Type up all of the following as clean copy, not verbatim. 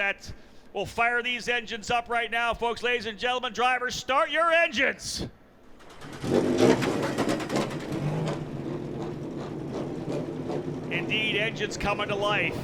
that will fire these engines up right now, folks. Ladies and gentlemen, drivers, start your engines. Indeed, engines coming to life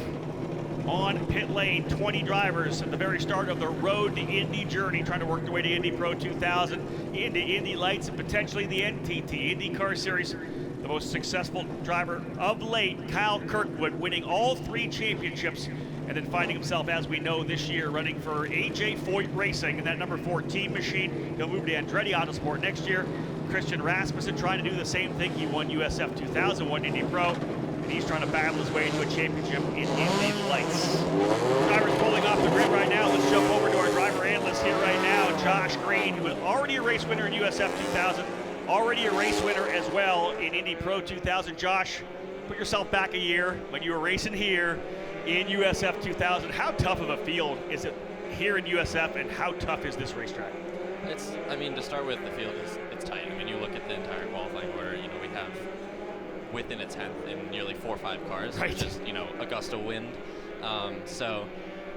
on pit lane. 20 drivers at the very start of the Road to Indy journey, trying to work their way to Indy Pro 2000, into Indy Lights, and potentially the NTT, IndyCar Series. The most successful driver of late, Kyle Kirkwood, winning all 3 championships, and then finding himself, as we know, this year running for AJ Foyt Racing in that number 14 machine. He'll move to Andretti Autosport next year. Christian Rasmussen trying to do the same thing. He won USF 2000, won Indy Pro, and he's trying to battle his way into a championship in Indy Lights. Drivers pulling off the grid right now. Let's jump over to our driver analyst here right now, Josh Green, who was already a race winner in USF 2000, already a race winner as well in Indy Pro 2000. Josh, put yourself back a year when you were racing here in USF 2000. How tough of a field is it here in USF, and how tough is this racetrack? To start with, the field it's tight. I mean, you look at the entire qualifying order, we have within a 10th in nearly 4 or 5 cars, right. Which is, a gust of wind. So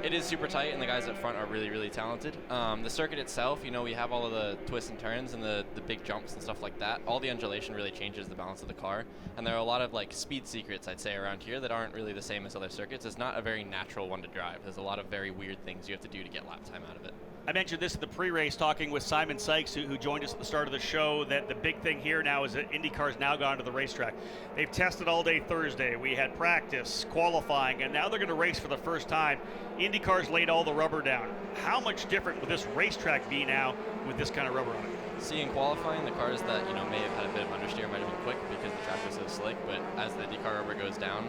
it is super tight, and the guys up front are really, really talented. The circuit itself, we have all of the twists and turns and the big jumps and stuff like that. All the undulation really changes the balance of the car, and there are a lot of speed secrets, I'd say, around here that aren't really the same as other circuits. It's not a very natural one to drive. There's a lot of very weird things you have to do to get lap time out of it. I mentioned this at the pre-race, talking with Simon Sykes, who joined us at the start of the show, that the big thing here now is that IndyCar's now gone to the racetrack. They've tested all day Thursday. We had practice, qualifying, and now they're going to race for the first time. IndyCar's laid all the rubber down. How much different will this racetrack be now with this kind of rubber on it? In qualifying, the cars that may have had a bit of understeer might have been quick because the track was so slick, but as the IndyCar rubber goes down,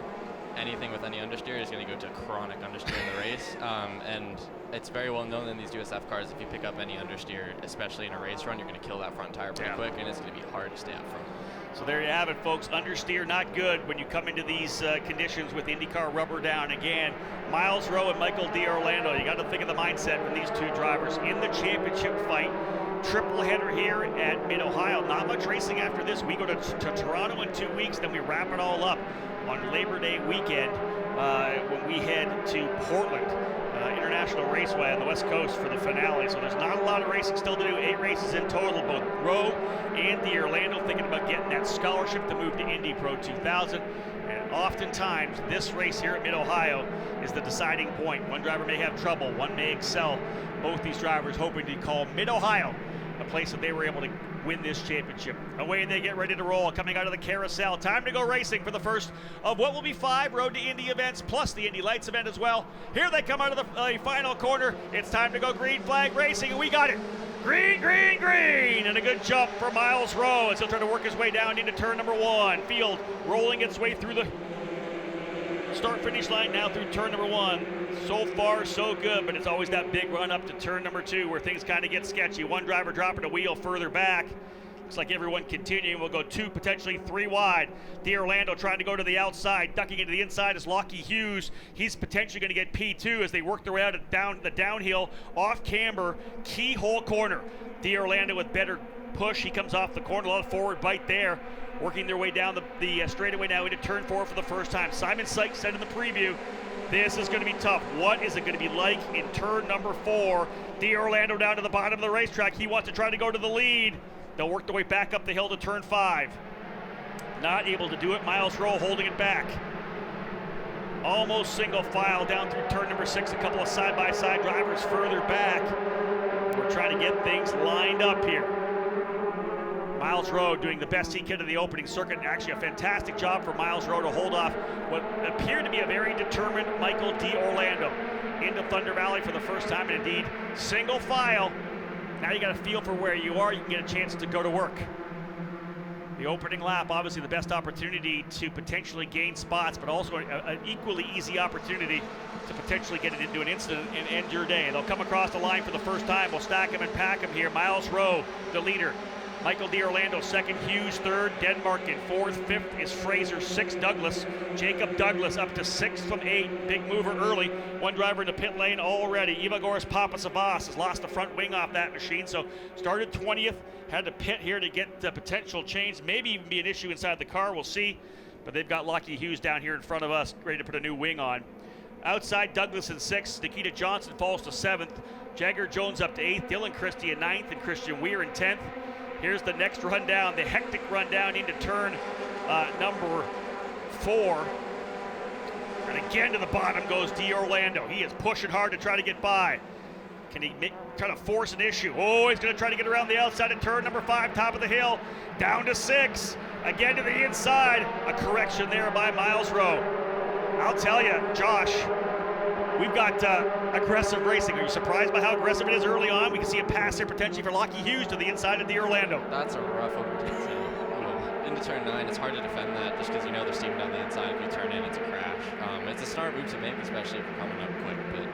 anything with any understeer is going to go to chronic understeer in the race, and it's very well known in these USF cars, if you pick up any understeer, especially in a race run, you're going to kill that front tire pretty quick, and it's going to be hard to stay up front. So there you have it, folks. Understeer not good when you come into these conditions with IndyCar rubber down. Again, Miles Rowe and Michael D'Orlando, you got to think of the mindset from these two drivers in the championship fight. Triple header here at Mid-Ohio. Not much racing after this. We go to Toronto in 2 weeks, then we wrap it all up on Labor Day weekend when we head to Portland International Raceway on the West Coast for the finale. So there's not a lot of racing still to do. 8 races in total. Both Rowe and D'Orlando thinking about getting that scholarship to move to Indy Pro 2000. And oftentimes this race here at Mid-Ohio is the deciding point. One driver may have trouble, one may excel. Both these drivers hoping to call Mid-Ohio a place that they were able to win this championship. Away they get ready to roll, coming out of the carousel. Time to go racing for the first of what will be 5 Road to Indy events, plus the Indy Lights event as well. Here they come out of the final corner. It's time to go green flag racing, and we got it. Green, green, green, and a good jump for Miles Rowe as he'll try to work his way down into turn number 1. Field rolling its way through the start-finish line now through turn number 1. So far, so good, but it's always that big run up to turn number 2 where things kind of get sketchy. One driver dropping a wheel further back. Looks like everyone continuing. We'll go 2, potentially 3 wide. D'Orlando trying to go to the outside, ducking into the inside is Lockie Hughes. He's potentially going to get P2 as they work their way out down the downhill off camber, keyhole corner. D'Orlando with better push. He comes off the corner, a lot of forward bite there. Working their way down the straightaway now into turn 4 for the first time. Simon Sykes said in the preview, this is going to be tough. What is it going to be like in turn number 4? D'Orlando down to the bottom of the racetrack. He wants to try to go to the lead. They'll work their way back up the hill to turn 5. Not able to do it. Miles Rowe holding it back. Almost single file down through turn number 6. A couple of side-by-side drivers further back. We're trying to get things lined up here. Miles Rowe doing the best he could in the opening circuit, and actually a fantastic job for Miles Rowe to hold off what appeared to be a very determined Michael D'Orlando into Thunder Valley for the first time, and indeed single file. Now you got a feel for where you are. You can get a chance to go to work. The opening lap, obviously the best opportunity to potentially gain spots, but also an equally easy opportunity to potentially get it into an incident and end your day. They'll come across the line for the first time. We'll stack them and pack them here. Miles Rowe, the leader. Michael D'Orlando, 2nd, Hughes 3rd, Denmark in 4th, 5th is Fraser, 6th Douglas, Jacob Douglas up to 6th from 8, big mover early, one driver in the pit lane already. Ivagoras Papasavas has lost the front wing off that machine, so started 20th, had to pit here to get the potential change, maybe even be an issue inside the car, we'll see, but they've got Lockie Hughes down here in front of us, ready to put a new wing on. Outside, Douglas in 6th. Nikita Johnson falls to 7th. Jagger Jones up to 8th. Dylan Christie in 9th, and Christian Weir in 10th. Here's the next rundown, the hectic rundown into turn number 4. And again to the bottom goes D'Orlando. He is pushing hard to try to get by. Can he try to force an issue? Oh, he's going to try to get around the outside of turn number 5, top of the hill. Down to 6. Again to the inside. A correction there by Miles Rowe. I'll tell you, Josh, we've got aggressive racing. Are you surprised by how aggressive it is early on? We can see a pass here potentially for Lockie Hughes to the inside of D'Orlando. That's a rough overtake. Into turn 9, it's hard to defend that just because you know they're steaming down the inside. If you turn in, it's a crash. It's a smart move to make, especially if you're coming up quick. But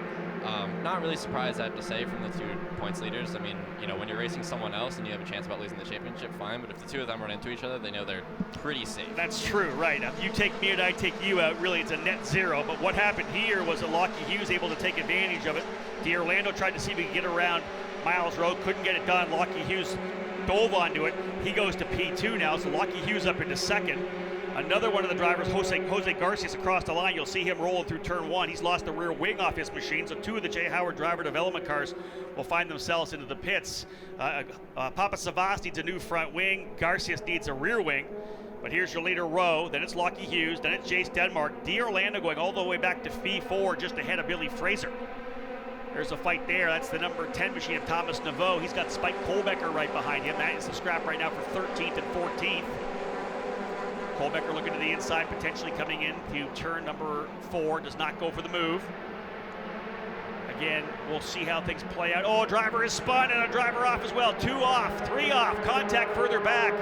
not really surprised, I have to say, from the 2 points leaders. I mean, you know, when you're racing someone else and you have a chance about losing the championship, fine. But if the 2 of them run into each other, they know they're pretty safe. That's true, right. If you take me and I take you out, really it's a net 0. But what happened here was that Lockie Hughes able to take advantage of it. D'Orlando tried to see if he could get around Miles Rowe, couldn't get it done. Lockie Hughes dove onto it. He goes to P2 now, so Lockie Hughes up into 2nd. Another one of the drivers, Jose Garcia's across the line. You'll see him rolling through turn 1. He's lost the rear wing off his machine, so 2 of the Jay Howard driver development cars will find themselves into the pits. Papa Savas needs a new front wing. Garcia needs a rear wing. But here's your leader, Rowe. Then it's Lockie Hughes. Then it's Jace Denmark. D'Orlando going all the way back to P4, just ahead of Billy Fraser. There's a fight there. That's the number 10 machine of Thomas Naveau. He's got Spike Kohlbecker right behind him. That is the scrap right now for 13th and 14th. Kohlbecker looking to the inside, potentially coming into turn number 4. Does not go for the move. Again, we'll see how things play out. Oh, a driver is spun and a driver off as well. 2 off, 3 off. Contact further back.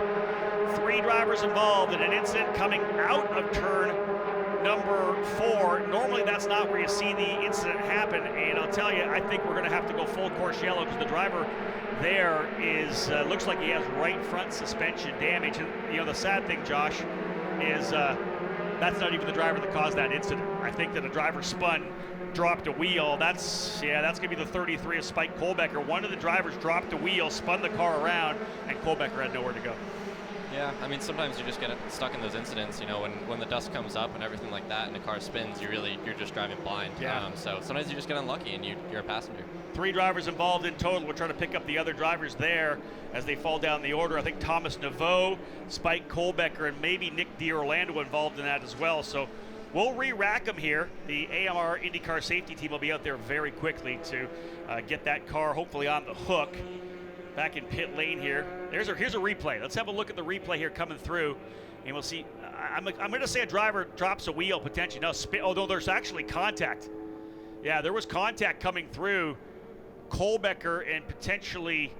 3 drivers involved in an incident coming out of turn number 4. Normally that's not where you see the incident happen, and I'll tell you, I think we're going to have to go full course yellow because the driver there is looks like he has right front suspension damage. And you know, the sad thing, Josh, is that's not even the driver that caused that incident. I think that a driver spun, dropped a wheel. That's going to be the 33 of Spike Kohlbecker. One of the drivers dropped a wheel, spun the car around, and Kohlbecker had nowhere to go. Yeah, I mean, sometimes you just get stuck in those incidents, you know, when the dust comes up and everything like that and the car spins, you're just driving blind. Yeah. So sometimes you just get unlucky and you're a passenger. 3 drivers involved in total. We're trying to pick up the other drivers there as they fall down the order. I think Thomas Naveau, Spike Kohlbecker, and maybe Nick D'Orlando involved in that as well. So we'll re-rack them here. The AMR IndyCar safety team will be out there very quickly to get that car hopefully on the hook. Back in pit lane here. Here's a replay. Let's have a look at the replay here coming through, and we'll see. I'm going to say a driver drops a wheel potentially. No, oh no, there's actually contact. Yeah, there was contact coming through Kohlbecker and potentially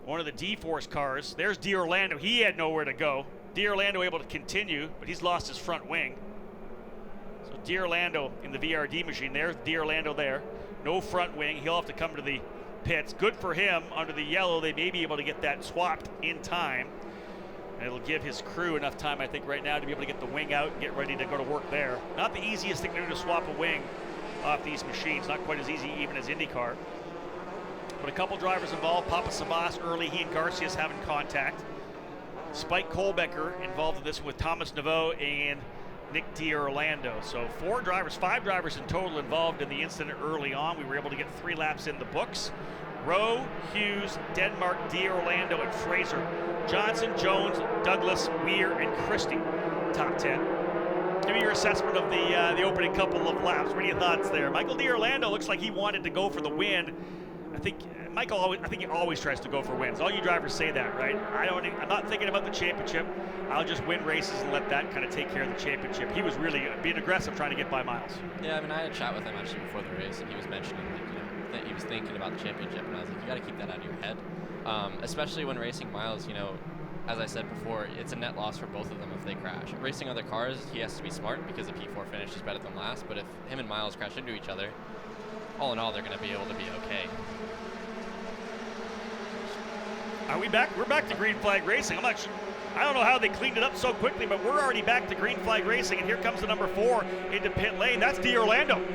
one of the D-Force cars. There's D'Orlando. He had nowhere to go. D'Orlando able to continue, but he's lost his front wing. So D'Orlando in the VRD machine. There's D'Orlando there. No front wing. He'll have to come to the pits. Good for him. Under the yellow, they may be able to get that swapped in time. And it'll give his crew enough time, I think, right now to be able to get the wing out and get ready to go to work there. Not the easiest thing to do to swap a wing off these machines. Not quite as easy even as IndyCar. But a couple drivers involved. Papa Savas early. He and Garcia's having contact. Spike Kohlbecker involved in this with Thomas Naveau and Nick D'Orlando. So 5 drivers in total involved in the incident early on. We were able to get 3 laps in the books. Rowe, Hughes, Denmark, D'Orlando, and Fraser. Johnson, Jones, Douglas, Weir, and Christie. Top 10. Give me your assessment of the opening couple of laps. What are your thoughts there? Michael D'Orlando looks like he wanted to go for the win. I think he always tries to go for wins. All you drivers say that, right? I'm not thinking about the championship. I'll just win races and let that kind of take care of the championship. He was really being aggressive trying to get by Miles. Yeah, I mean, I had a chat with him actually before the race, and he was mentioning that he was thinking about the championship, and I was like, you got to keep that out of your head, especially when racing Miles. You know, as I said before, it's a net loss for both of them if they crash. Racing other cars, he has to be smart because the P4 finish is better than last. But if him and Miles crash into each other, all in all, they're going to be able to be okay. Are we back? We're back to green flag racing. I don't know how they cleaned it up so quickly, but we're already back to green flag racing, and here comes the number 4 into pit lane. That's D'Orlando.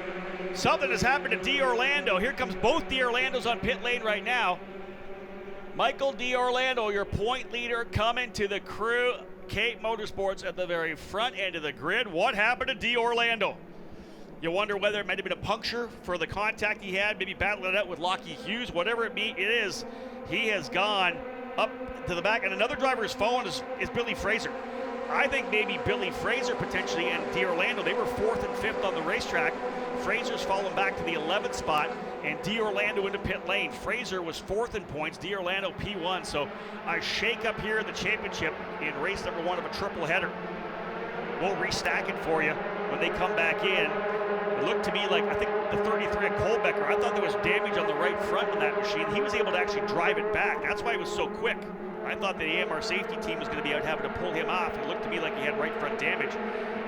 Something has happened to D'Orlando. Here comes both D'Orlandos on pit lane right now. Michael D'Orlando, your point leader, coming to the crew. Cape Motorsports at the very front end of the grid. What happened to D'Orlando? You wonder whether it might have been a puncture for the contact he had, maybe battling it out with Lockie Hughes, whatever it is. He has gone up to the back, and another driver is following is Billy Fraser. I think maybe Billy Fraser potentially and D'Orlando, they were 4th and 5th on the racetrack. Fraser's fallen back to the 11th spot, and D'Orlando into pit lane. Fraser was 4th in points, D'Orlando P1. So a shake up here in the championship in race number 1 of a triple header. We'll restack it for you when they come back in. It looked to me like, I think the 33 at Kohlbecker, I thought there was damage on the right front of that machine. He was able to actually drive it back. That's why he was so quick. I thought the AMR safety team was going to be out having to pull him off. It looked to me like he had right front damage.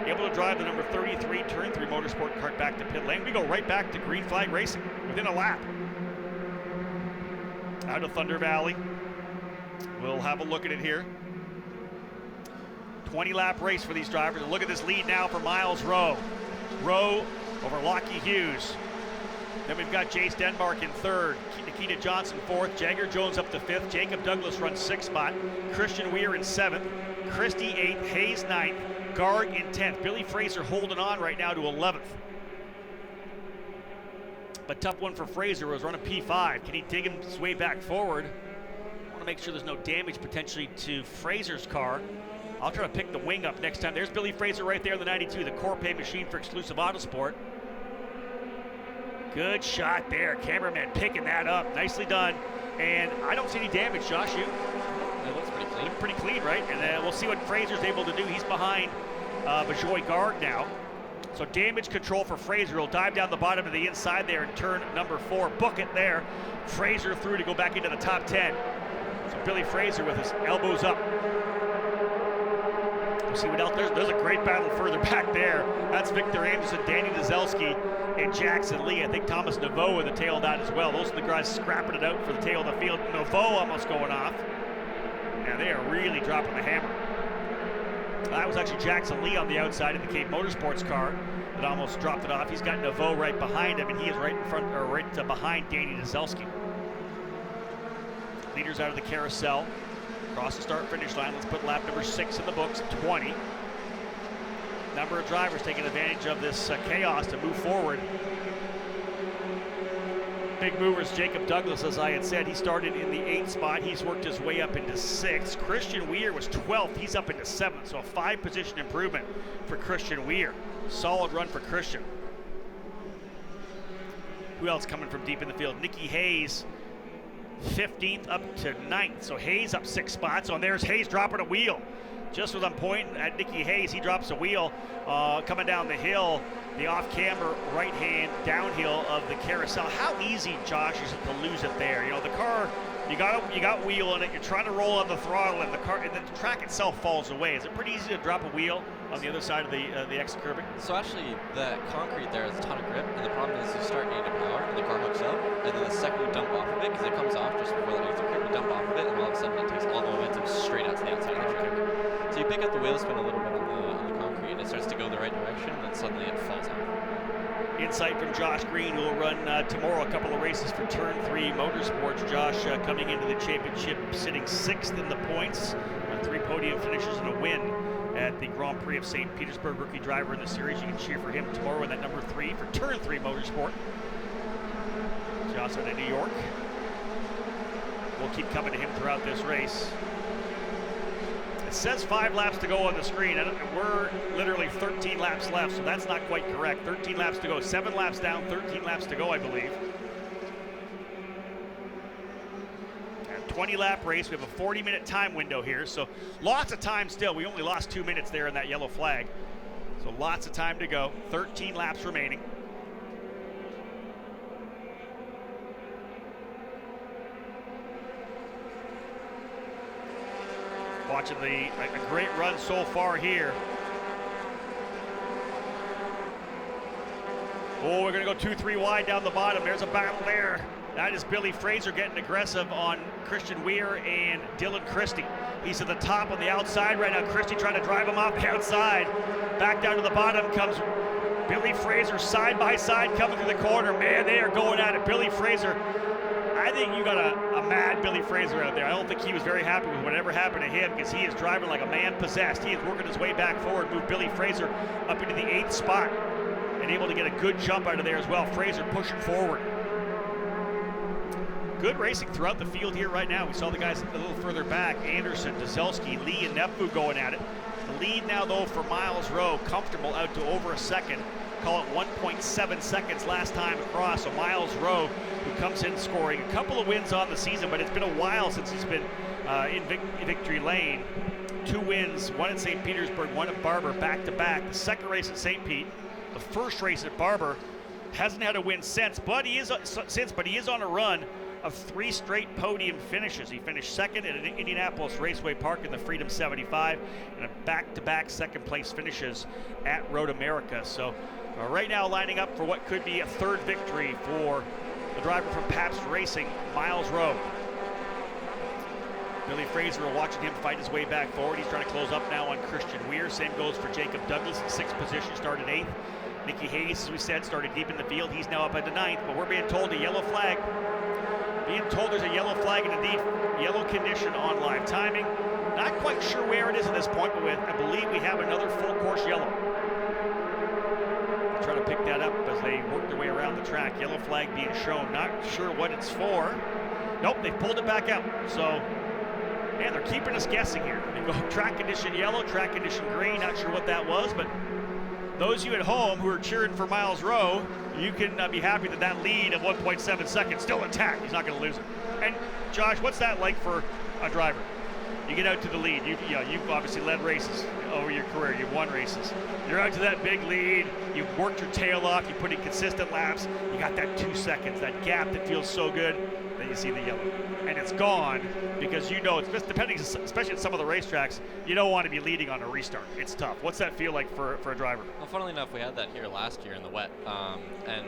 Able to drive the number 33 turn 3 motorsport cart back to pit lane. We go right back to green flag racing within a lap. Out of Thunder Valley. We'll have a look at it here. 20-lap race for these drivers. And look at this lead now for Miles Rowe. Rowe over Lockie Hughes. Then we've got Jace Denmark in 3rd, Nikita Johnson 4th, Jagger Jones up to 5th, Jacob Douglas runs 6th spot, Christian Weir in 7th, Christie 8th, Hayes 9th, Garg in 10th. Billy Fraser holding on right now to 11th. But tough one for Fraser, was running P5. Can he dig his way back forward? I want to make sure there's no damage potentially to Fraser's car. I'll try to pick the wing up next time. There's Billy Fraser right there in the 92, the Corpay machine for Exclusive Autosport. Good shot there. Cameraman picking that up. Nicely done. And I don't see any damage, Josh. You? It looks pretty clean. Pretty clean, right? And we'll see what Fraser's able to do. He's behind Bajoy Garg now. So damage control for Fraser. He'll dive down the bottom of the inside there and turn number 4. Book it there. Fraser through to go back into the top 10. So Billy Fraser with his elbows up. We'll see what else. There's a great battle further back there. That's Victor Anderson, Danny Nizelski, and Jackson Lee. I think Thomas Naveau in the tail of that as well. Those are the guys scrapping it out for the tail of the field. Naveau almost going off. Yeah, they are really dropping the hammer. That was actually Jackson Lee on the outside of the Cape Motorsports car that almost dropped it off. He's got Naveau right behind him, and he is right in front, or right behind Danny Nizelski. Leaders out of the carousel. Across the start-finish line. Let's put lap number 6 in the books, 20. Number of drivers taking advantage of this chaos to move forward. Big movers, Jacob Douglas, as I had said, he started in the 8th spot. He's worked his way up into 6th. Christian Weir was 12th. He's up into 7th, so a 5-position improvement for Christian Weir. Solid run for Christian. Who else coming from deep in the field? Nicky Hayes, 15th up to 9th. So Hayes up 6 spots. Oh, and there's Hayes dropping a wheel. Just as I'm pointing at Nicky Hayes, he drops a wheel coming down the hill, the off-camber right-hand downhill of the carousel. How easy, Josh, is it to lose it there? You know, the car, you got wheel in it, you're trying to roll on the throttle, and the track itself falls away. Is it pretty easy to drop a wheel on the other side of the exit curbing? So actually, the concrete there has a ton of grip, and the problem is you start gaining power, and the car hooks up, and then the second you dump off of it, because it comes off just before the exit curb, you dump off of it, and all of a sudden it takes all the momentum straight out to the outside of the track. So you pick up the wheel spin a little bit on the concrete, and it starts to go the right direction, and then suddenly it falls off. Insight from Josh Green, who will run tomorrow a couple of races for Turn 3 Motorsports. Josh coming into the championship, sitting 6th in the points, 3 podium finishes and a win at the Grand Prix of St. Petersburg. Rookie driver in the series. You can cheer for him tomorrow in that number 3 for Turn 3 Motorsport. Josh out of New York. We'll keep coming to him throughout this race. It says 5 laps to go on the screen, and we're literally 13 laps left, so that's not quite correct. 13 laps to go, 7 laps down, 13 laps to go, I believe. 20-lap race. We have a 40-minute time window here, so lots of time still. We only lost 2 minutes there in that yellow flag, so lots of time to go. 13 laps remaining. Watching a great run so far here. Oh, we're going to go 2-3 wide down the bottom. There's a battle there. That is Billy Fraser getting aggressive on Christian Weir and Dylan Christie. He's at the top on the outside right now. Christie trying to drive him off the outside. Back down to the bottom comes Billy Fraser side by side coming through the corner. Man, they are going at it. Billy Fraser. I think you got a mad Billy Fraser out there. I don't think he was very happy with whatever happened to him, because he is driving like a man possessed. He is working his way back forward, moved Billy Fraser up into the 8th spot. and able to get a good jump out of there as well. Fraser pushing forward. Good racing throughout the field here right now. We saw the guys a little further back, Anderson, Dzelski, Lee, and Nepfu going at it. The lead now, though, for Miles Rowe, comfortable out to over a second. Call it 1.7 seconds last time across. So Miles Rowe, who comes in scoring a couple of wins on the season, but it's been a while since he's been in victory lane. 2 wins, one at St. Petersburg, one at Barber, back-to-back. The second race at St. Pete, the first race at Barber. Hasn't had a win since, but he is on a run of 3 straight podium finishes. He finished second at Indianapolis Raceway Park in the Freedom 75, and a back-to-back second-place finishes at Road America. So right now lining up for what could be a 3rd victory for the driver from Pabst Racing, Miles Rowe. Billy Fraser, watching him fight his way back forward. He's trying to close up now on Christian Weir. Same goes for Jacob Douglas in 6th position, started 8th. Nicky Hayes, as we said, started deep in the field. He's now up at the 9th, but we're being told a yellow flag. Being told there's a yellow flag and indeed yellow condition on live timing. Not quite sure where it is at this point, but I believe we have another full course yellow. They'll try to pick that up as they work their way around the track. Yellow flag being shown. Not sure what it's for. Nope, they pulled it back out. So, man, they're keeping us guessing here. They go track condition yellow, track condition green. Not sure what that was, but those of you at home who are cheering for Miles Rowe, you can be happy that that lead of 1.7 seconds still intact. He's not going to lose it. And Josh, what's that like for a driver? You get out to the lead. You've obviously led races over your career. You've won races. You're out to that big lead. You've worked your tail off. You put in consistent laps. You got that 2 seconds, that gap that feels so good. Then you see the yellow, and it's gone because it's depending, especially at some of the racetracks, you don't want to be leading on a restart. It's tough. What's that feel like for a driver? Well, funnily enough, we had that here last year in the wet, and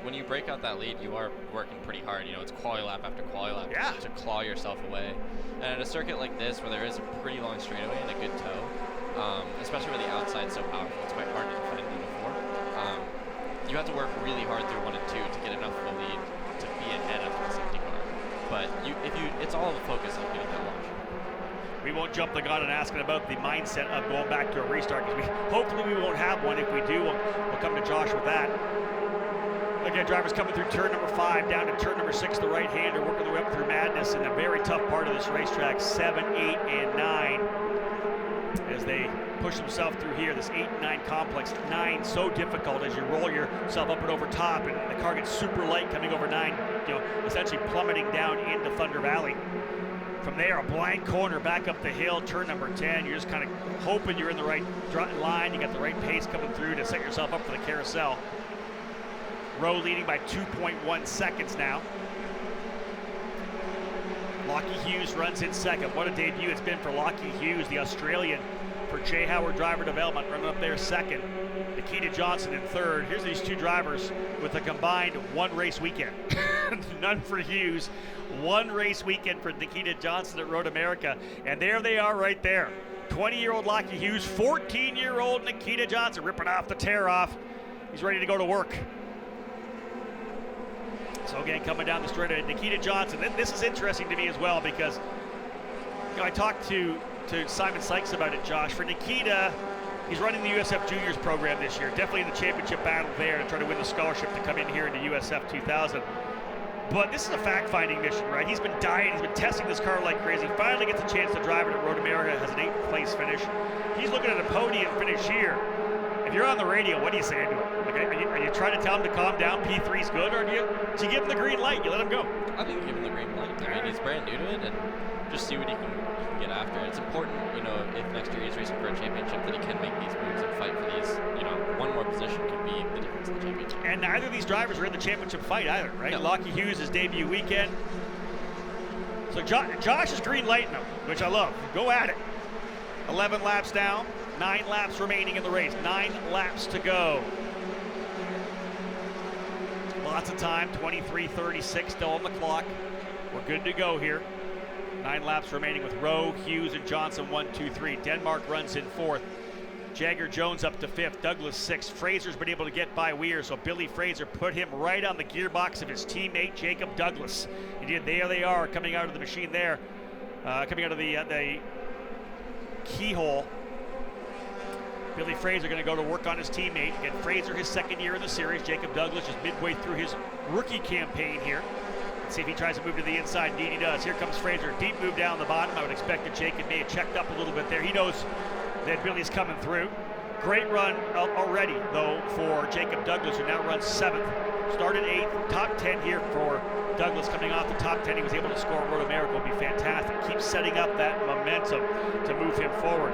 when you break out that lead, you are working pretty hard. It's quali lap after quali lap to claw yourself away. And at a circuit like this, where there is a pretty long straightaway and a good toe, especially where the outside's so powerful, it's quite hard to defend in the 4. You have to work really hard through 1 and 2 to get enough of a lead to be ahead of the safety car. But it's all the focus on getting that launch. We won't jump the gun and asking about the mindset of going back to a restart, because hopefully we won't have one. If we do, we'll come to Josh with that. Again, drivers coming through turn number 5, down to turn number 6, the right-hander, working their way up through madness in a very tough part of this racetrack, 7, 8, and 9. As they push themselves through here, this 8 and 9 complex. 9 so difficult as you roll yourself up and over top, and the car gets super light coming over 9, essentially plummeting down into Thunder Valley. From there, a blind corner back up the hill, turn number 10. You're just kind of hoping you're in the right line. You got the right pace coming through to set yourself up for the carousel. Rowe leading by 2.1 seconds now. Lockie Hughes runs in second. What a debut it's been for Lockie Hughes, the Australian, for Jay Howard Driver Development, running up there second. Nikita Johnson in third. Here's these 2 drivers with a combined 1 race weekend. None for Hughes. 1 race weekend for Nikita Johnson at Road America. And there they are right there. 20-year-old Lockie Hughes, 14-year-old Nikita Johnson, ripping off the tear off. He's ready to go to work. So again, coming down the straight, Nikita Johnson. This is interesting to me as well, because I talked to Simon Sykes about it, Josh. For Nikita, he's running the USF Juniors program this year. Definitely in the championship battle there to try to win the scholarship to come in here into USF 2000. But this is a fact-finding mission, right? He's been dying. He's been testing this car like crazy. Finally gets a chance to drive it at Road America. Has an 8th place finish. He's looking at a podium finish here. If you're on the radio, what do you say to him? Are you trying to tell him to calm down? P3's good, or do you give him the green light? You let him go? I think give him the green light. I mean, he's brand new to it, and just see what he can get after. It's important, if next year he's racing for a championship, that he can make these moves and fight for these. 1 more position could be the difference in the championship. And neither of these drivers are in the championship fight either, right? No. Lockie Hughes' his debut weekend. So Josh is green lighting him, which I love. Go at it. 11 laps down, 9 laps remaining in the race. 9 laps to go. Lots of time, 23:36 still on the clock. We're good to go here. 9 laps remaining with Rowe, Hughes, and Johnson 1, 2, 3. Denmark runs in 4th. Jagger Jones up to 5th. Douglas 6th. Fraser's been able to get by Weir, so Billy Fraser put him right on the gearbox of his teammate Jacob Douglas. He did. There they are coming out of the machine there, coming out of the keyhole. Billy Fraser going to go to work on his teammate. Again, Fraser, his second year in the series. Jacob Douglas is midway through his rookie campaign here. Let's see if he tries to move to the inside. Indeed he does. Here comes Fraser. Deep move down the bottom. I would expect that Jacob may have checked up a little bit there. He knows that Billy's coming through. Great run already, though, for Jacob Douglas, who now runs 7th. Started 8th, top 10 here for Douglas. Coming off the top 10, he was able to score at Road America. Will be fantastic. Keeps setting up that momentum to move him forward.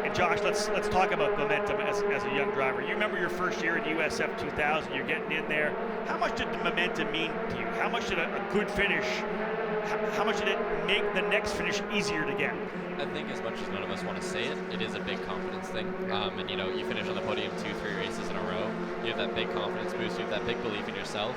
And Josh, let's talk about momentum as a young driver. You remember your first year in USF 2000. You're getting in there. How much did the momentum mean to you? How much did a good finish? How much did it make the next finish easier to get? I think as much as none of us want to say it, it is a big confidence thing. And you know, you finish on the podium 2-3 races in a row. You have that big confidence boost. You have that big belief in yourself.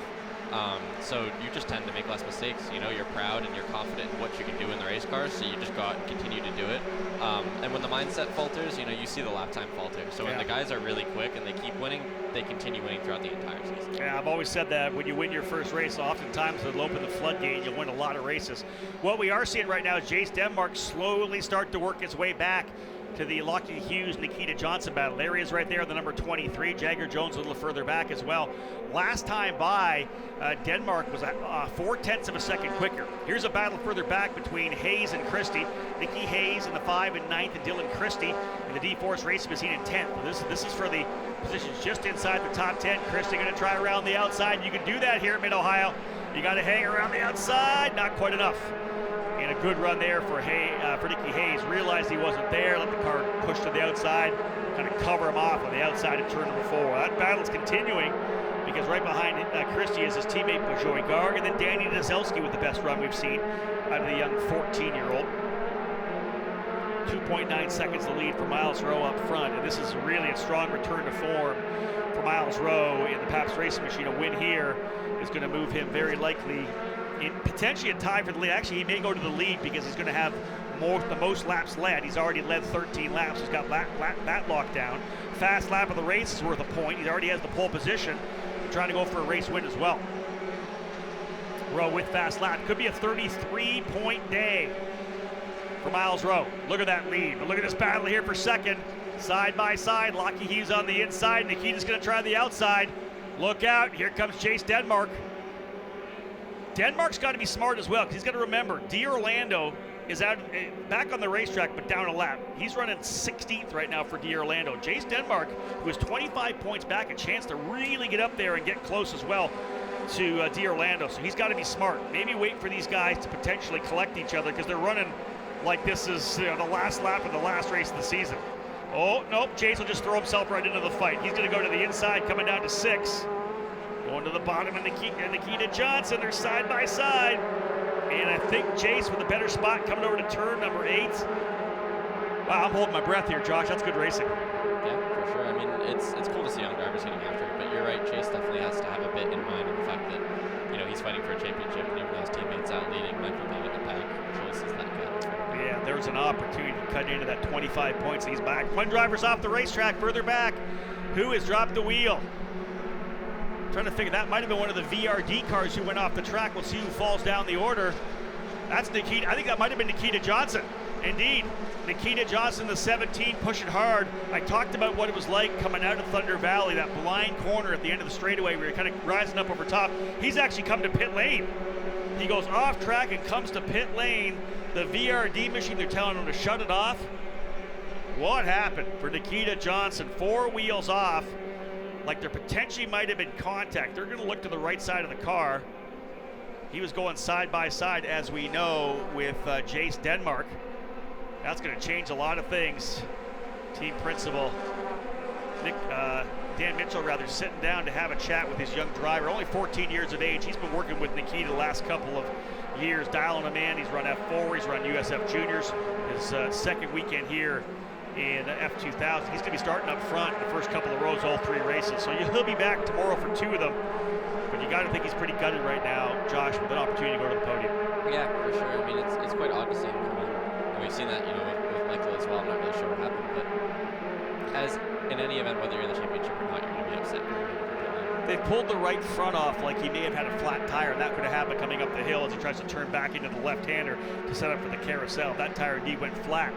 So you just tend to make less mistakes. You know, you're proud and you're confident in what you can do in the race car, so you just go out and continue to do it. And when the mindset falters, you know, you see the lap time falter. So when the guys are really quick and they keep winning, they continue winning throughout the entire season. Yeah, I've always said that when you win your first race, oftentimes it'll open the floodgate, you'll win a lot of races. What we are seeing right now is Jace Denmark slowly start to work his way back to the Lockie Hughes-Nikita Johnson battle. There he is right there, the number 23. Jagger Jones a little further back as well. Last time by, Denmark was 0.4 of a second quicker. Here's a battle further back between Hayes and Christie. Nicky Hayes in the 5 and 9th, and Dylan Christie in the D-Force Racing Machine in 10th. Well, this is for the positions just inside the top 10. Christie going to try around the outside. You can do that here at Mid-Ohio. You got to hang around the outside. Not quite enough. And a good run there for Nicky Hayes. Realized he wasn't there, let the car push to the outside, kind of cover him off on the outside of turn number 4. That battle's continuing because right behind Christie is his teammate Bojoy Garg, and then Danny Nazelski with the best run we've seen out of the young 14-year-old. 2.9 seconds the lead for Miles Rowe up front, and this is really a strong return to form for Miles Rowe in the Pabst Racing Machine. A win here is going to move him very likely potentially a tie for the lead. Actually, he may go to the lead because he's going to have the most laps led. He's already led 13 laps. He's got that locked down. Fast lap of the race is worth a point. He already has the pole position. Trying to go for a race win as well. Rowe with fast lap. Could be a 33-point day for Miles Rowe. Look at that lead. But look at this battle here for second. Side by side. Lockie Hughes on the inside. Nikita's going to try the outside. Look out. Here comes Chase Denmark. Denmark's got to be smart as well, because he's got to remember, D'Orlando is out back on the racetrack, but down a lap. He's running 16th right now for D'Orlando. Jace Denmark, who is 25 points back, a chance to really get up there and get close as well to D'Orlando. So he's got to be smart. Maybe wait for these guys to potentially collect each other, because they're running like this is the last lap of the last race of the season. Oh, nope, Jace will just throw himself right into the fight. He's going to go to the inside, coming down to 6. Going to the bottom, and Nikita Johnson, they're side by side. And I think Jace with a better spot coming over to turn number 8. Wow, I'm holding my breath here, Josh. That's good racing. Yeah, for sure. I mean, it's cool to see young drivers getting after it, but you're right, Chase definitely has to have a bit in mind of the fact that, you know, he's fighting for a championship, and even though his teammates out leading, Michael being at the pack, Chase is that good. Yeah, there's an opportunity to cut into that 25 points. He's back. One driver's off the racetrack further back. Who has dropped the wheel? Trying to figure, that might have been one of the VRD cars who went off the track. We'll see who falls down the order. That's Nikita. I think that might have been Nikita Johnson. Indeed, Nikita Johnson, the 17, pushing hard. I talked about what it was like coming out of Thunder Valley, that blind corner at the end of the straightaway where you're kind of rising up over top. He's actually come to pit lane. He goes off track and comes to pit lane. The VRD machine, they're telling him to shut it off. What happened for Nikita Johnson? 4 wheels off. Like there potentially might have been contact. They're going to look to the right side of the car. He was going side by side, as we know, with Jace Denmark. That's going to change a lot of things. Team principal Dan Mitchell sitting down to have a chat with his young driver. Only 14 years of age. He's been working with Nikita the last couple of years, dialing him in. He's run F4, he's run USF Juniors. His second weekend here in F2000. He's going to be starting up front in the first couple of rows, all 3 races. So he'll be back tomorrow for 2 of them. But you got to think he's pretty gutted right now, Josh, with an opportunity to go to the podium. Yeah, for sure. I mean, it's quite odd to see him come in. And we've seen that, you know, with Michael as well. I'm not really sure what happened, but as in any event, whether you're in the championship or not, you're going to be upset. They pulled the right front off like he may have had a flat tire, and that could have happened coming up the hill as he tries to turn back into the left-hander to set up for the carousel. That tire indeed went flat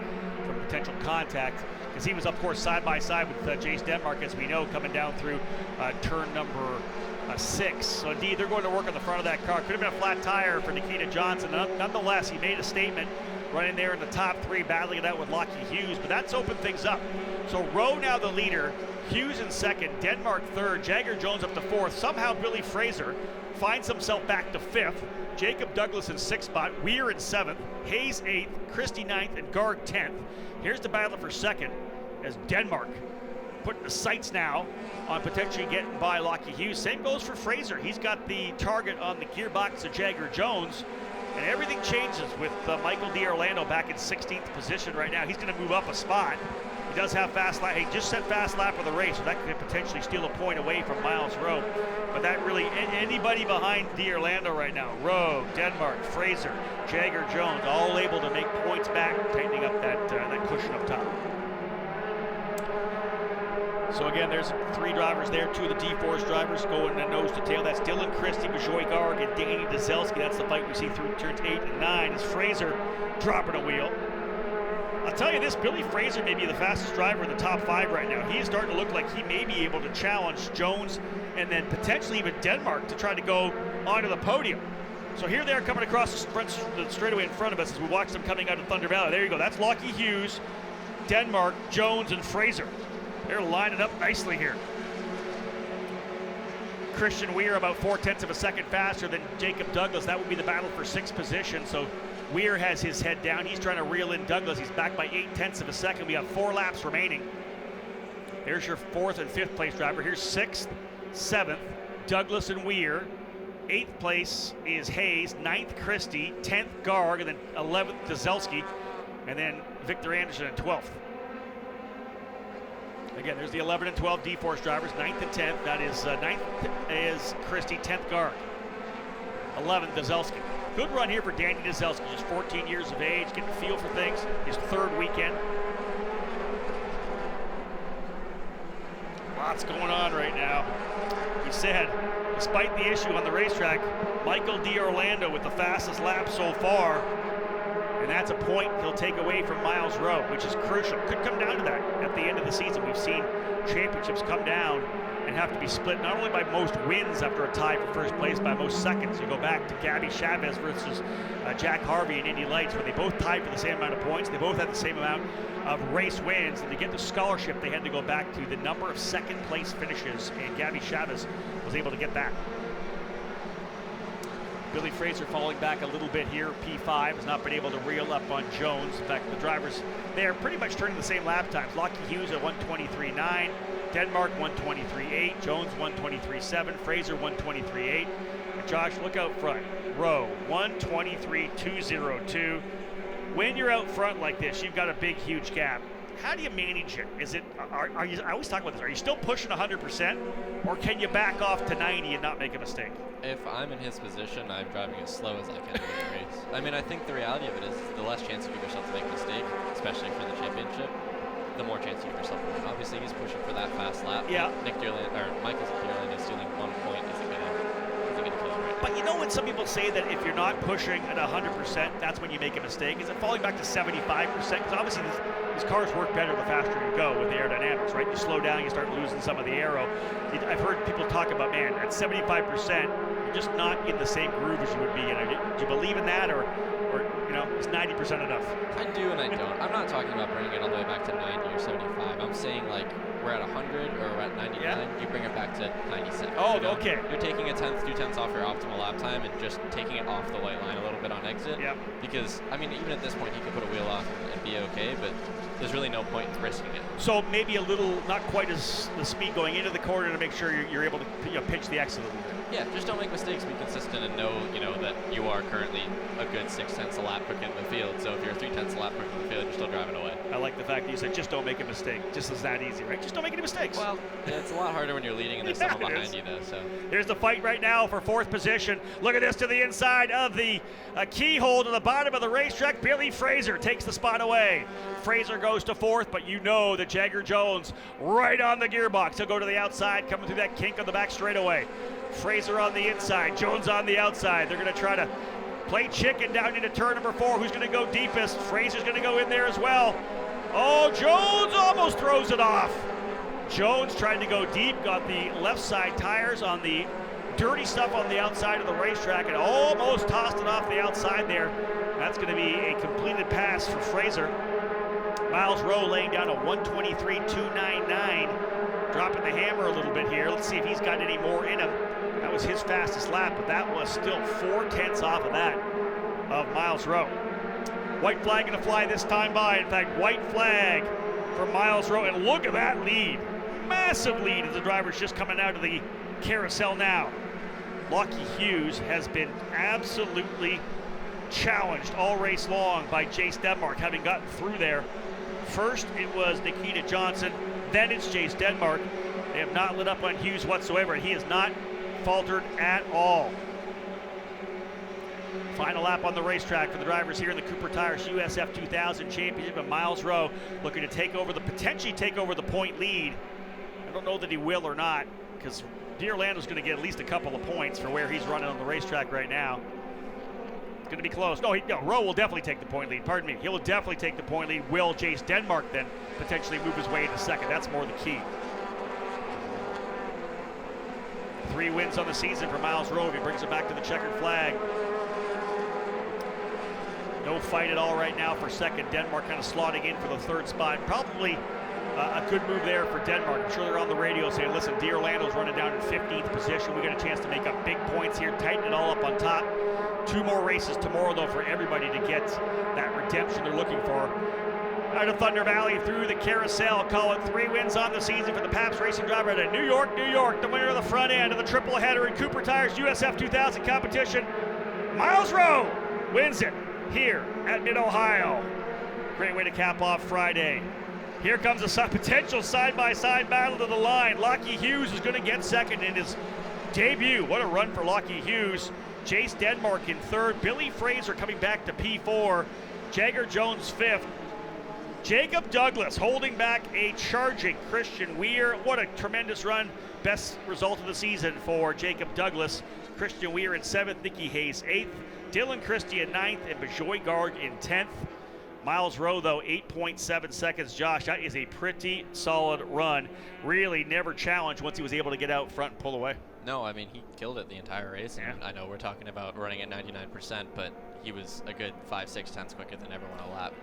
from potential contact because he was, of course, side by side with Jace Denmark, as we know, coming down through turn number 6. So indeed, they're going to work on the front of that car. Could have been a flat tire for Nikita Johnson. Nonetheless, he made a statement running there in the top 3, battling it out with Lockie Hughes, but that's opened things up. So Rowe now the leader, Hughes in second, Denmark third, Jagger Jones up to 4th. Somehow Billy Fraser finds himself back to 5th. Jacob Douglas in 6th spot, Weir in 7th, Hayes 8th, Christie 9th, and Garg 10th. Here's the battle for 2nd as Denmark putting the sights now on potentially getting by Lockie Hughes. Same goes for Fraser. He's got the target on the gearbox of Jagger Jones. And everything changes with Michael D'Orlando back in 16th position right now. He's going to move up a spot. He does have fast lap. He just set fast lap of the race, so that could potentially steal a point away from Miles Rowe. But that really, anybody behind D'Orlando right now, Rowe, Denmark, Fraser, Jagger Jones, all able to make points back, tightening up that cushion up top. So again, there's 3 drivers there, 2 of the D-Force drivers going nose to tail. That's Dylan Christie, Bajoy Garg, and Danny Dezelski. That's the fight we see through turns 8 and 9 as Fraser dropping a wheel. I'll tell you this, Billy Fraser may be the fastest driver in the top 5 right now. He is starting to look like he may be able to challenge Jones and then potentially even Denmark to try to go onto the podium. So here they are coming across the straightaway in front of us as we watch them coming out of Thunder Valley. There you go, that's Lockie Hughes, Denmark, Jones, and Fraser. They're lining up nicely here. Christian Weir about 0.4 of a second faster than Jacob Douglas. That would be the battle for 6th position. So Weir has his head down. He's trying to reel in Douglas. He's back by 0.8 of a second. We have 4 laps remaining. There's your 4th and 5th place driver. Here's 6th, 7th, Douglas and Weir. 8th place is Hayes, 9th Christie, 10th Garg, and then 11th Dezelski, and then Victor Anderson in 12th. Again, there's the 11 and 12 D-Force drivers, 9th and 10th. That is 9th is Christie, 10th Garg, 11th Dezelski. Good run here for Danny Dezelski, just 14 years of age, getting a feel for things. His 3rd weekend. Lots going on right now. We said, despite the issue on the racetrack, Michael D'Orlando with the fastest lap so far. And that's a point he'll take away from Miles Rowe, which is crucial. Could come down to that at the end of the season. We've seen championships come down and have to be split not only by most wins after a tie for first place, by most seconds. You go back to Gabby Chavez versus Jack Harvey in Indy Lights, where they both tied for the same amount of points. They both had the same amount of race wins. And to get the scholarship, they had to go back to the number of second place finishes, and Gabby Chavez was able to get that. Billy Fraser falling back a little bit here. P5 has not been able to reel up on Jones. In fact, the drivers, they are pretty much turning the same lap times. Lockie Hughes at 1:23.9, Denmark 1:23.8, Jones 1:23.7, Fraser 1:23.8. And Josh, look out front. Rowe 1:23.202. When you're out front like this, you've got a big, huge gap. How do you manage it? Is it? Are you? I always talk about this. Are you still pushing 100%, or can you back off to 90 and not make a mistake? If I'm in his position, I'm driving as slow as I can in the race. I mean, I think the reality of it is the less chance you give yourself to make a mistake, especially for the championship, the more chance you give yourself to win. Obviously, he's pushing for that fast lap. Yeah. Michael D'Orlando is stealing 1 point. Isn't gonna kill him, right? But you know when some people say that if you're not pushing at 100%, that's when you make a mistake? Is it falling back to 75%? Because obviously these cars work better the faster you go with the aerodynamics, right? You slow down, you start losing some of the aero. I've heard people talk about, man, at 75%, you're just not in the same groove as you would be in. Do you believe in that, or you know, is 90% enough? I do and I don't. I'm not talking about bringing it all the way back to 90 or 75. I'm saying like we're at 100 or we're at 99, yeah. You bring it back to 97. Oh, you know? Okay. You're taking a 2 tenths off your optimal lap time and just taking it off the white line a little bit on exit. Yeah. Because, I mean, even at this point, he could put a wheel off and be okay, but there's really no point in risking it. So maybe a little, not quite as the speed going into the corner to make sure you're able to pitch the exit a little bit. Yeah, just don't make mistakes. Be consistent and know, that you are currently a good 6 tenths a lap lap quicker in the field. So if you're 3/10 a lap quicker in the field, you're still driving away. I like the fact that you said just don't make a mistake. Just is that easy, right? Just don't make any mistakes. Well, yeah, it's a lot harder when you're leading and there's someone behind you, though. So here's the fight right now for 4th position. Look at this to the inside of the keyhole to the bottom of the racetrack. Billy Fraser takes the spot away. Fraser goes to 4th, but you know that Jagger Jones right on the gearbox. He'll go to the outside, coming through that kink on the back straightaway. Fraser on the inside, Jones on the outside. They're going to try to play chicken down into turn number 4. Who's going to go deepest? Fraser's going to go in there as well. Oh, Jones almost throws it off. Jones tried to go deep, got the left side tires on the dirty stuff on the outside of the racetrack and almost tossed it off the outside there. That's going to be a completed pass for Fraser. Miles Rowe laying down a 1:23.299, dropping the hammer a little bit here. Let's see if he's got any more in him. That was his fastest lap, but that was still 4/10 off of that of Miles Rowe. White flag going to fly this time by. In fact, white flag for Miles Rowe, and look at that lead. Massive lead as the driver's just coming out of the carousel now. Lockie Hughes has been absolutely challenged all race long by Jace Denmark, having gotten through there. First it was Nikita Johnson, then it's Jace Denmark. They have not lit up on Hughes whatsoever. He has not faltered at all. Final lap on the racetrack for the drivers here in the Cooper Tires USF 2000 Championship, and Miles Rowe looking to potentially take over the point lead. I don't know that he will or not, because D'Orlando's going to get at least a couple of points for where he's running on the racetrack right now. It's going to be close. No, Rowe will definitely take the point lead. Pardon me. He will definitely take the point lead. Will Jace Denmark then potentially move his way into second? That's more the key. 3 wins on the season for Miles Rowe. He brings it back to the checkered flag. No fight at all right now for second. Denmark kind of slotting in for the 3rd spot. Probably a good move there for Denmark. I'm sure they're on the radio saying, listen, D'Orlando's running down in 15th position. We got a chance to make up big points here, tighten it all up on top. 2 more races tomorrow, though, for everybody to get that redemption they're looking for. Out of Thunder Valley through the carousel, call it 3 wins on the season for the Pabst Racing driver out of New York, New York. The winner of the front end of the triple header in Cooper Tires USF 2000 competition. Miles Rowe wins it here at Mid-Ohio. Great way to cap off Friday. Here comes a potential side-by-side battle to the line. Lockie Hughes is going to get second in his debut. What a run for Lockie Hughes. Jace Denmark in 3rd. Billy Fraser coming back to P4. Jagger Jones 5th. Jacob Douglas holding back a charging Christian Weir. What a tremendous run. Best result of the season for Jacob Douglas. Christian Weir in 7th. Nikki Hayes 8th. Dylan Christie in 9th. And Bajoy Garg in 10th. Miles Rowe, though, 8.7 seconds. Josh, that is a pretty solid run. Really never challenged once he was able to get out front and pull away. No, I mean, he killed it the entire race. Yeah. And I know we're talking about running at 99%, but he was a good 5-6 tenths quicker than everyone a lap.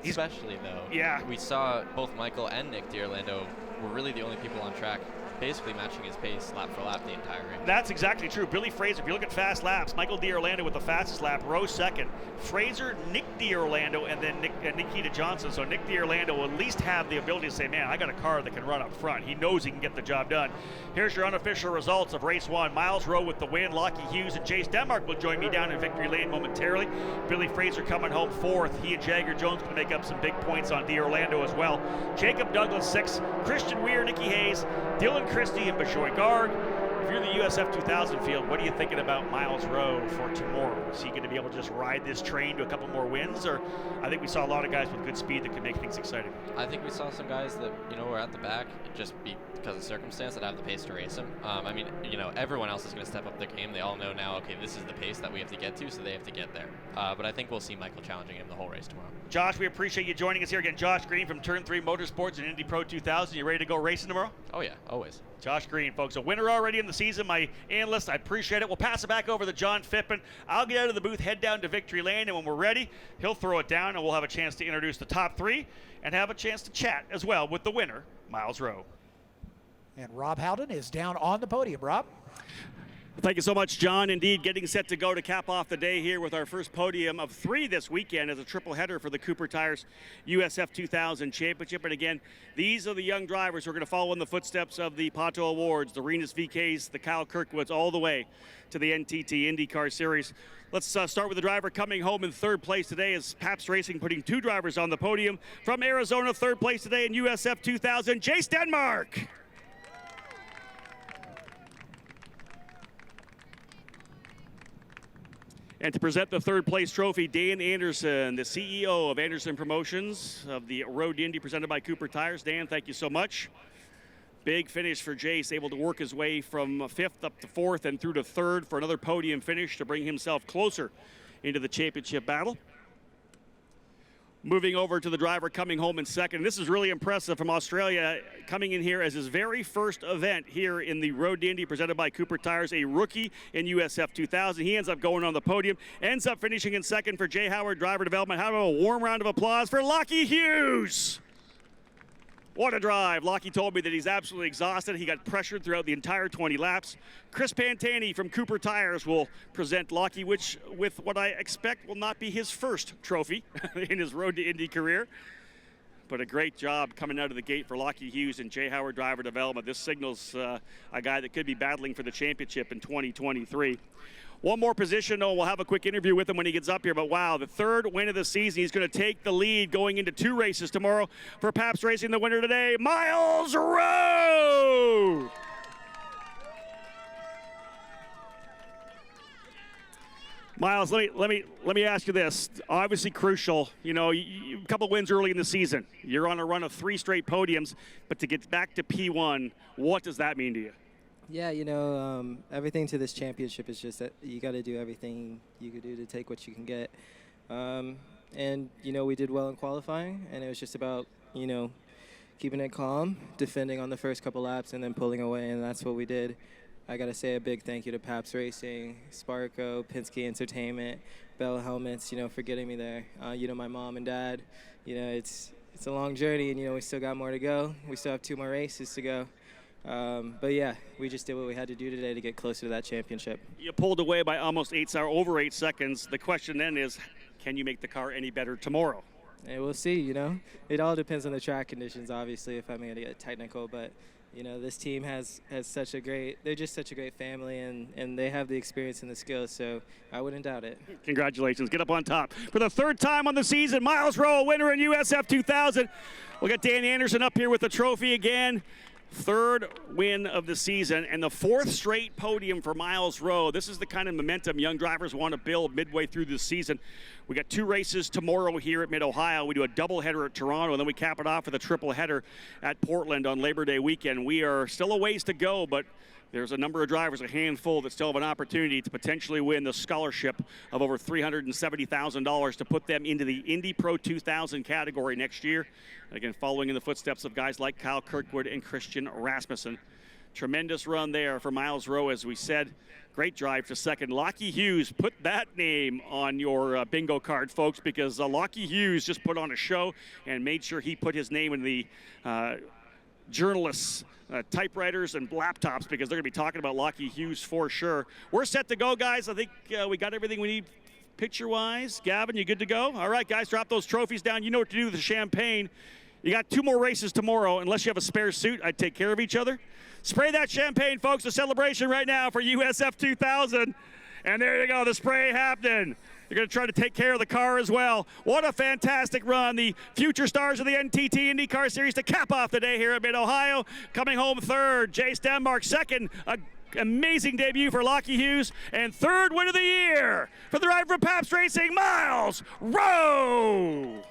Especially, though, yeah, we saw both Michael and Nick D'Orlando were really the only people on track basically matching his pace lap for lap the entire race. That's exactly true. Billy Fraser, if you look at fast laps, Michael D'Orlando with the fastest lap, Rowe second, Fraser, Nick D'Orlando, and then Nikita Johnson. So Nick D'Orlando will at least have the ability to say, man, I got a car that can run up front. He knows he can get the job done. Here's your unofficial results of race 1. Miles Rowe with the win. Lockie Hughes and Jace Denmark will join me down in victory lane momentarily. Billy Fraser coming home 4th. He and Jagger Jones going to make up some big points on D'Orlando as well. Jacob Douglas 6th. Christian Weir, Nikki Hayes, Dylan Christie, and Bajoy Garg. If you're in the USF 2000 field, what are you thinking about Miles Rowe for tomorrow? Is he going to be able to just ride this train to a couple more wins? Or I think we saw a lot of guys with good speed that could make things exciting. I think we saw some guys that, were at the back just because of circumstance that have the pace to race him. I mean, everyone else is going to step up their game. They all know now, okay, this is the pace that we have to get to, so they have to get there. But I think we'll see Michael challenging him the whole race tomorrow. Josh, we appreciate you joining us here again. Josh Green from Turn 3 Motorsports and Indy Pro 2000. You ready to go racing tomorrow? Oh, yeah, always. Josh Green, folks, a winner already in the season, my analyst. I appreciate it. We'll pass it back over to John Phippen. I'll get out of the booth, head down to victory lane, and when we're ready, he'll throw it down, and we'll have a chance to introduce the top 3 and have a chance to chat as well with the winner, Miles Rowe. And Rob Howden is down on the podium. Rob? Thank you so much, John. Indeed, getting set to go to cap off the day here with our first podium of 3 this weekend as a triple header for the Cooper Tires USF 2000 Championship. And again, these are the young drivers who are going to follow in the footsteps of the Pato Awards, the Renus VKs, the Kyle Kirkwoods, all the way to the NTT IndyCar Series. Let's start with the driver coming home in 3rd place today as Pabst Racing putting 2 drivers on the podium. From Arizona, 3rd place today in USF 2000, Jace Denmark. And to present the 3rd place trophy, Dan Anderson, the CEO of Anderson Promotions of the Road to Indy presented by Cooper Tires. Dan, thank you so much. Big finish for Jace, able to work his way from 5th up to 4th and through to 3rd for another podium finish to bring himself closer into the championship battle. Moving over to the driver coming home in 2nd. This is really impressive from Australia, coming in here as his very first event here in the Road to Indy presented by Cooper Tires, a rookie in USF 2000. He ends up going on the podium, ends up finishing in 2nd for Jay Howard Driver Development. How about a warm round of applause for Lockie Hughes? What a drive. Lockie told me that he's absolutely exhausted. He got pressured throughout the entire 20 laps. Chris Pantani from Cooper Tires will present Lockie, which, with what I expect, will not be his first trophy in his Road to Indy career. But a great job coming out of the gate for Lockie Hughes and Jay Howard Driver Development. This signals a guy that could be battling for the championship in 2023. One more position, we'll have a quick interview with him when he gets up here, but wow, the 3rd win of the season. He's going to take the lead going into 2 races tomorrow for Pabst Racing. The winner today, Miles Rowe! Miles, let me ask you this. Obviously crucial, you know, a couple wins early in the season. You're on a run of 3 straight podiums, but to get back to P1, what does that mean to you? Yeah, you know, everything to this championship is just that you got to do everything you could do to take what you can get. And, you know, we did well in qualifying, and it was just about, you know, keeping it calm, defending on the first couple laps, and then pulling away, and that's what we did. I got to say a big thank you to Pabst Racing, Sparco, Penske Entertainment, Bell Helmets, you know, for getting me there. You know, my mom and dad, you know, it's a long journey, and, you know, we still got more to go. We still have 2 more races to go. But yeah, we just did what we had to do today to get closer to that championship. You pulled away by almost over 8 seconds. The question then is, can you make the car any better tomorrow? And we'll see, you know. It all depends on the track conditions, obviously, if I'm going to get technical. But, you know, this team has such a great, they're just such a great family, and they have the experience and the skills, so I wouldn't doubt it. Congratulations. Get up on top. For the 3rd time on the season, Miles Rowe, winner in USF 2000. We'll get Dan Anderson up here with the trophy again. 3rd win of the season and the 4th straight podium for Miles Rowe. This is the kind of momentum young drivers want to build midway through this season. We got 2 races tomorrow here at Mid-Ohio. We do a doubleheader at Toronto, and then we cap it off with a triple header at Portland on Labor Day weekend. We are still a ways to go, but there's a number of drivers, a handful, that still have an opportunity to potentially win the scholarship of over $370,000 to put them into the Indy Pro 2000 category next year. Again, following in the footsteps of guys like Kyle Kirkwood and Christian Rasmussen. Tremendous run there for Miles Rowe, as we said. Great drive to 2nd. Lockie Hughes, put that name on your bingo card, folks, because Lockie Hughes just put on a show and made sure he put his name in the journalists' typewriters and laptops, because they're going to be talking about Lockie Hughes for sure. We're set to go, guys. I think we got everything we need picture-wise. Gavin, you good to go? All right, guys, drop those trophies down. You know what to do with the champagne. You got 2 more races tomorrow. Unless you have a spare suit, I'd take care of each other. Spray that champagne, folks. A celebration right now for USF 2000. And there you go, the spray happening. You're going to try to take care of the car as well. What a fantastic run. The future stars of the NTT IndyCar Series to cap off the day here at Mid-Ohio. Coming home 3rd, Jace Denmark. 2nd, amazing debut for Lockie Hughes. And 3rd win of the year for the driver from Pabst Racing, Miles Rowe.